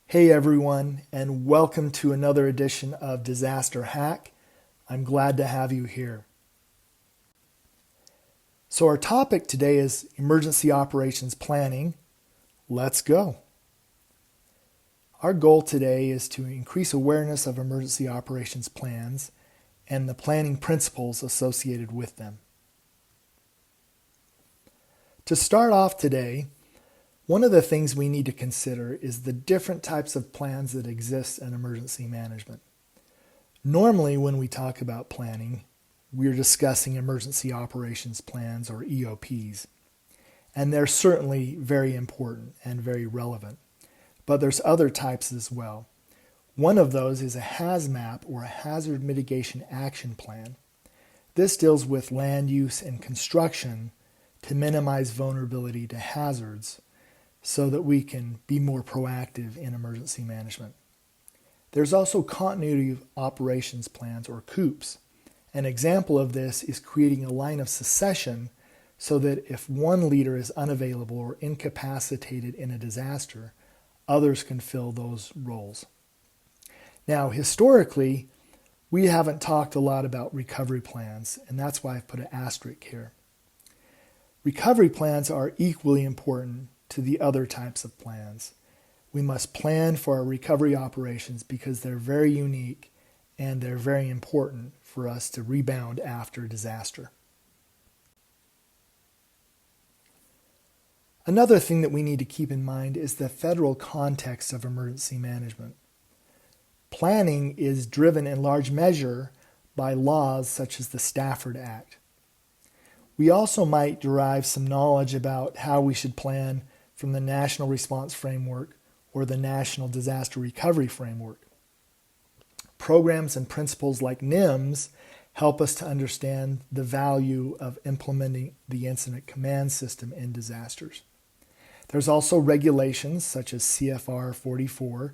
Hey everyone, and welcome to another edition of Disaster Hack. I'm glad to have you here. So our topic today is emergency operations planning. Let's go. Our goal today is to increase awareness of emergency operations plans and the planning principles associated with them. To start off today, one of the things we need to consider is the different types of plans that exist in emergency management. Normally, when we talk about planning, we're discussing emergency operations plans or EOPs. And they're certainly very important and very relevant. But there's other types as well. One of those is a HAZMAP or a Hazard Mitigation Action Plan. This deals with land use and construction to minimize vulnerability to hazards, so that we can be more proactive in emergency management. There's also continuity of operations plans or COOPs. An example of this is creating a line of succession so that if one leader is unavailable or incapacitated in a disaster, others can fill those roles. Now, historically, we haven't talked a lot about recovery plans, and that's why I've put an asterisk here. Recovery plans are equally important to the other types of plans. We must plan for our recovery operations because they're very unique and they're very important for us to rebound after disaster. Another thing that we need to keep in mind is the federal context of emergency management. Planning is driven in large measure by laws such as the Stafford Act. We also might derive some knowledge about how we should plan from the National Response Framework or the National Disaster Recovery Framework. Programs and principles like NIMS help us to understand the value of implementing the incident command system in disasters. There's also regulations such as CFR 44,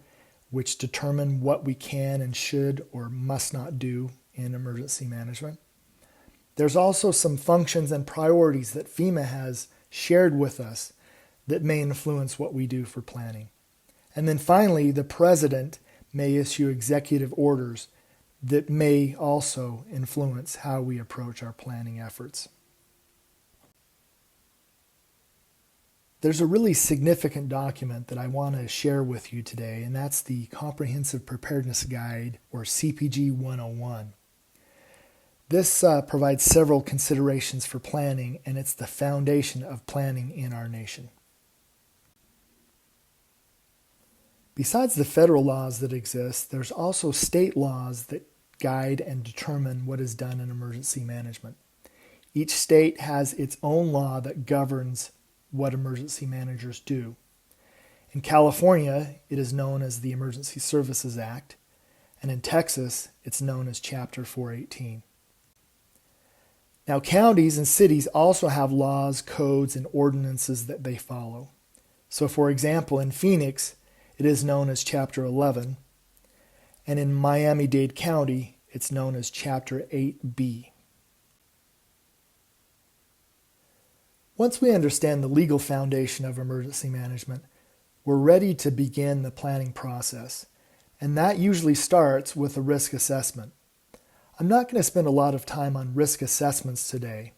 which determine what we can and should or must not do in emergency management. There's also some functions and priorities that FEMA has shared with us that may influence what we do for planning. And then finally, the president may issue executive orders that may also influence how we approach our planning efforts. There's a really significant document that I want to share with you today, and that's the Comprehensive Preparedness Guide, or CPG 101. This provides several considerations for planning, and it's the foundation of planning in our nation. Besides the federal laws that exist, there's also state laws that guide and determine what is done in emergency management. Each state has its own law that governs what emergency managers do. In California, it is known as the Emergency Services Act, and in Texas, it's known as Chapter 418. Now, counties and cities also have laws, codes, and ordinances that they follow. So, for example, in Phoenix, it is known as Chapter 11, and in Miami-Dade County, it's known as Chapter 8B. Once we understand the legal foundation of emergency management, we're ready to begin the planning process, and that usually starts with a risk assessment. I'm not going to spend a lot of time on risk assessments today,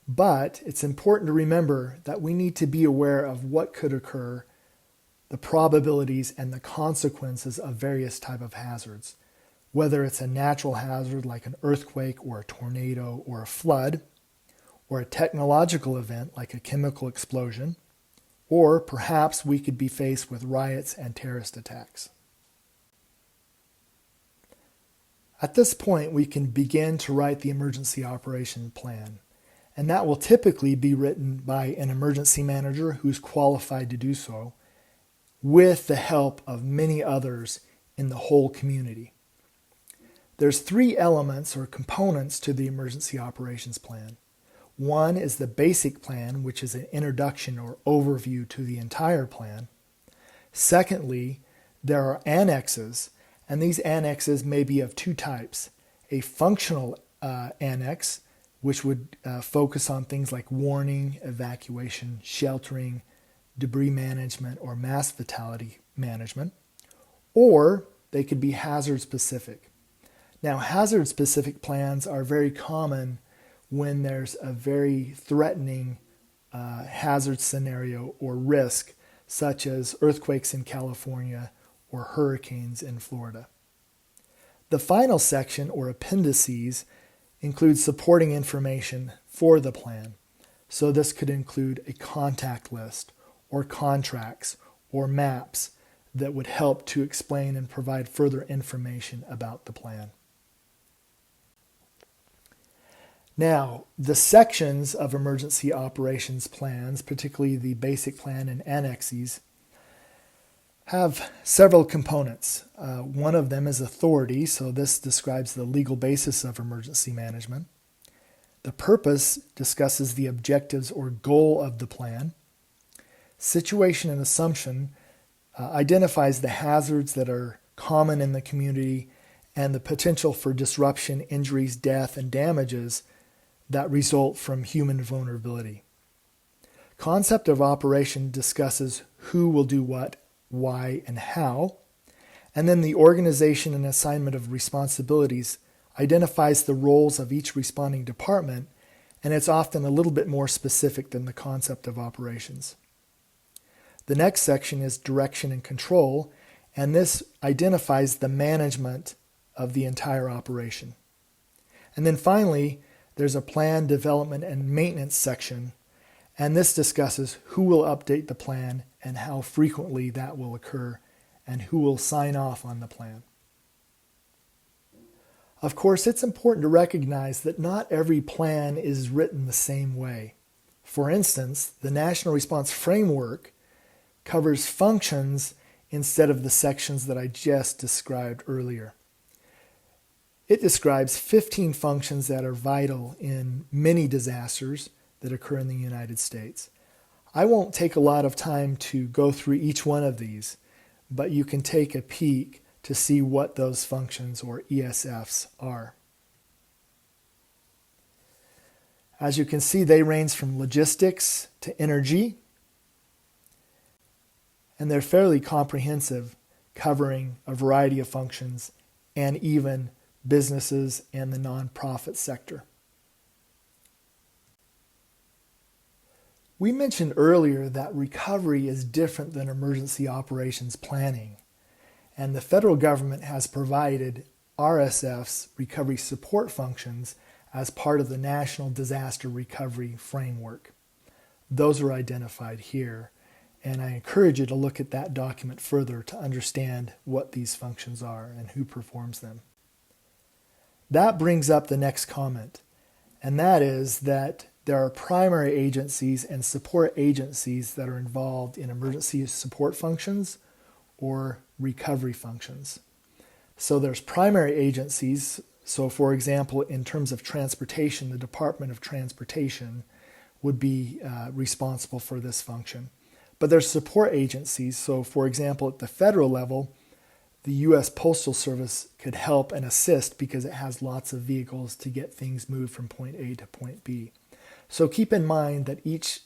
but it's important to remember that we need to be aware of what could occur, the probabilities and the consequences of various types of hazards, whether it's a natural hazard like an earthquake or a tornado or a flood, or a technological event like a chemical explosion, or perhaps we could be faced with riots and terrorist attacks. At this point, we can begin to write the emergency operation plan, and that will typically be written by an emergency manager who's qualified to do so, with the help of many others in the whole community. There's three elements or components to the emergency operations plan. One is the basic plan, which is an introduction or overview to the entire plan. Secondly, there are annexes, and these annexes may be of two types. A functional annex, which would focus on things like warning, evacuation, sheltering, debris management, or mass fatality management, or they could be hazard specific. Now, hazard specific plans are very common when there's a very threatening hazard scenario or risk, such as earthquakes in California or hurricanes in Florida. The final section, or appendices, includes supporting information for the plan. So this could include a contact list or contracts or maps that would help to explain and provide further information about the plan. Now, the sections of emergency operations plans, particularly the basic plan and annexes, have several components. One of them is authority, so this describes the legal basis of emergency management. The purpose discusses the objectives or goal of the plan. Situation and assumption identifies the hazards that are common in the community and the potential for disruption, injuries, death, and damages that result from human vulnerability. Concept of operation discusses who will do what, why, and how. And then the organization and assignment of responsibilities identifies the roles of each responding department, and it's often a little bit more specific than the concept of operations. The next section is direction and control, and this identifies the management of the entire operation. And then finally, there's a plan, development, and maintenance section, and this discusses who will update the plan and how frequently that will occur, and who will sign off on the plan. Of course, it's important to recognize that not every plan is written the same way. For instance, the National Response Framework covers functions instead of the sections that I just described earlier. It describes 15 functions that are vital in many disasters that occur in the United States. I won't take a lot of time to go through each one of these, but you can take a peek to see what those functions, or ESFs, are. As you can see, they range from logistics to energy, and they're fairly comprehensive, covering a variety of functions and even businesses and the nonprofit sector. We mentioned earlier that recovery is different than emergency operations planning, and the federal government has provided RSF's recovery support functions as part of the National Disaster Recovery Framework. Those are identified here, and I encourage you to look at that document further to understand what these functions are and who performs them. That brings up the next comment, and that is that there are primary agencies and support agencies that are involved in emergency support functions or recovery functions. So there's primary agencies. So for example, in terms of transportation, the Department of Transportation would be responsible for this function. But there's support agencies. So for example, at the federal level, the U.S. Postal Service could help and assist because it has lots of vehicles to get things moved from point A to point B. So keep in mind that each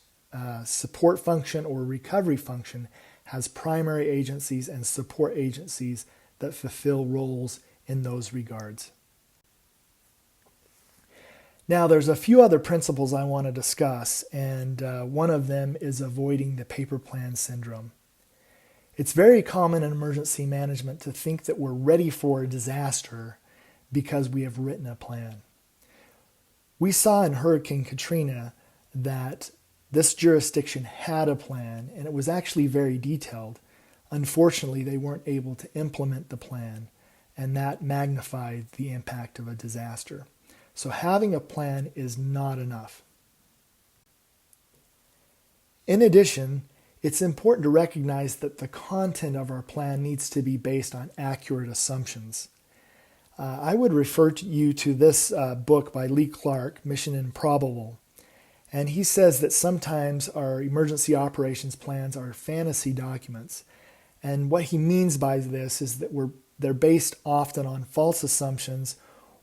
support function or recovery function has primary agencies and support agencies that fulfill roles in those regards. Now, there's a few other principles I want to discuss, and one of them is avoiding the paper plan syndrome. It's very common in emergency management to think that we're ready for a disaster because we have written a plan. We saw in Hurricane Katrina that this jurisdiction had a plan, and it was actually very detailed. Unfortunately, they weren't able to implement the plan, and that magnified the impact of a disaster. So having a plan is not enough. In addition, it's important to recognize that the content of our plan needs to be based on accurate assumptions. I would refer you to this book by Lee Clark, Mission Improbable. And he says that sometimes our emergency operations plans are fantasy documents. And what he means by this is that they're based often on false assumptions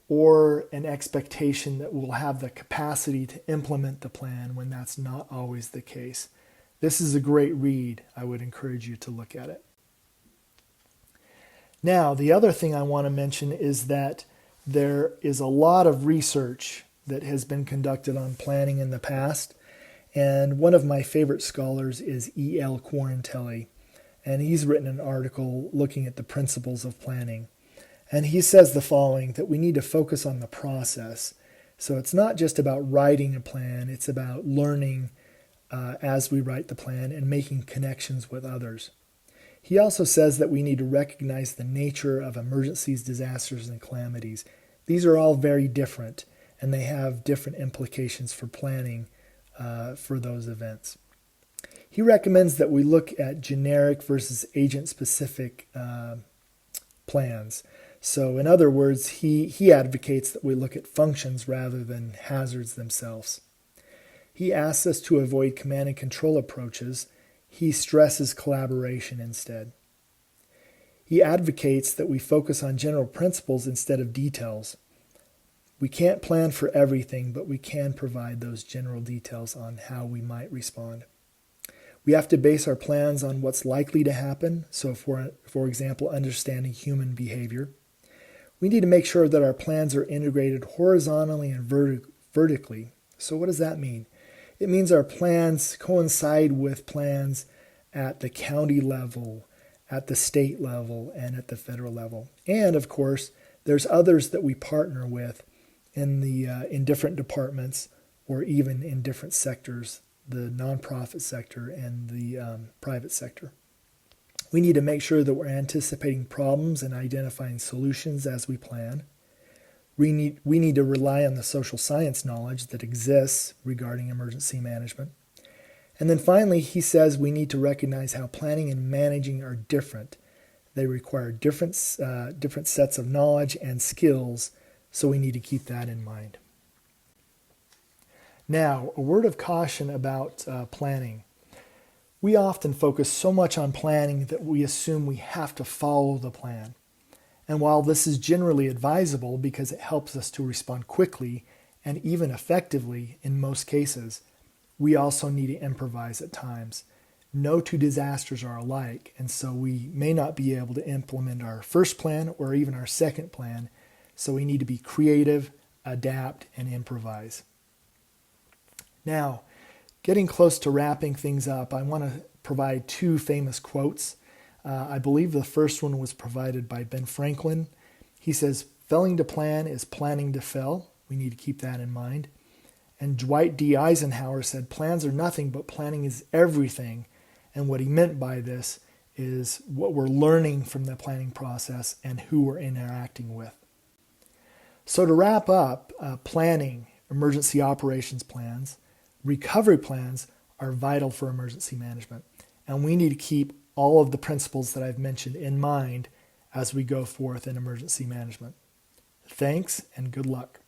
or an expectation that we'll have the capacity to implement the plan when that's not always the case. This is a great read. I would encourage you to look at it. Now, the other thing I want to mention is that there is a lot of research that has been conducted on planning in the past, and one of my favorite scholars is E.L. Quarantelli, and he's written an article looking at the principles of planning. And he says the following, that we need to focus on the process. So it's not just about writing a plan, it's about learning as we write the plan and making connections with others. He also says that we need to recognize the nature of emergencies, disasters, and calamities. These are all very different, and they have different implications for planning for those events. He recommends that we look at generic versus agent-specific plans. So in other words, he advocates that we look at functions rather than hazards themselves. He asks us to avoid command and control approaches. He stresses collaboration instead. He advocates that we focus on general principles instead of details. We can't plan for everything, but we can provide those general details on how we might respond. We have to base our plans on what's likely to happen, so for example, understanding human behavior. We need to make sure that our plans are integrated horizontally and vertically. So what does that mean? It means our plans coincide with plans at the county level, at the state level, and at the federal level. And of course, there's others that we partner with in different departments or even in different sectors, the nonprofit sector and the private sector. We need to make sure that we're anticipating problems and identifying solutions as we plan. We need to rely on the social science knowledge that exists regarding emergency management. And then finally, he says we need to recognize how planning and managing are different. They require different sets of knowledge and skills, so we need to keep that in mind. Now, a word of caution about planning. We often focus so much on planning that we assume we have to follow the plan. And while this is generally advisable because it helps us to respond quickly and even effectively in most cases, we also need to improvise at times. No two disasters are alike, and so we may not be able to implement our first plan or even our second plan, so we need to be creative, adapt, and improvise. Now, getting close to wrapping things up, I want to provide two famous quotes. I believe the first one was provided by Ben Franklin. He says, "Failing to plan is planning to fail." We need to keep that in mind. And Dwight D. Eisenhower said, "Plans are nothing, but planning is everything." And what he meant by this is what we're learning from the planning process and who we're interacting with. So to wrap up, planning, emergency operations plans, recovery plans are vital for emergency management. And we need to keep all of the principles that I've mentioned in mind as we go forth in emergency management. Thanks and good luck.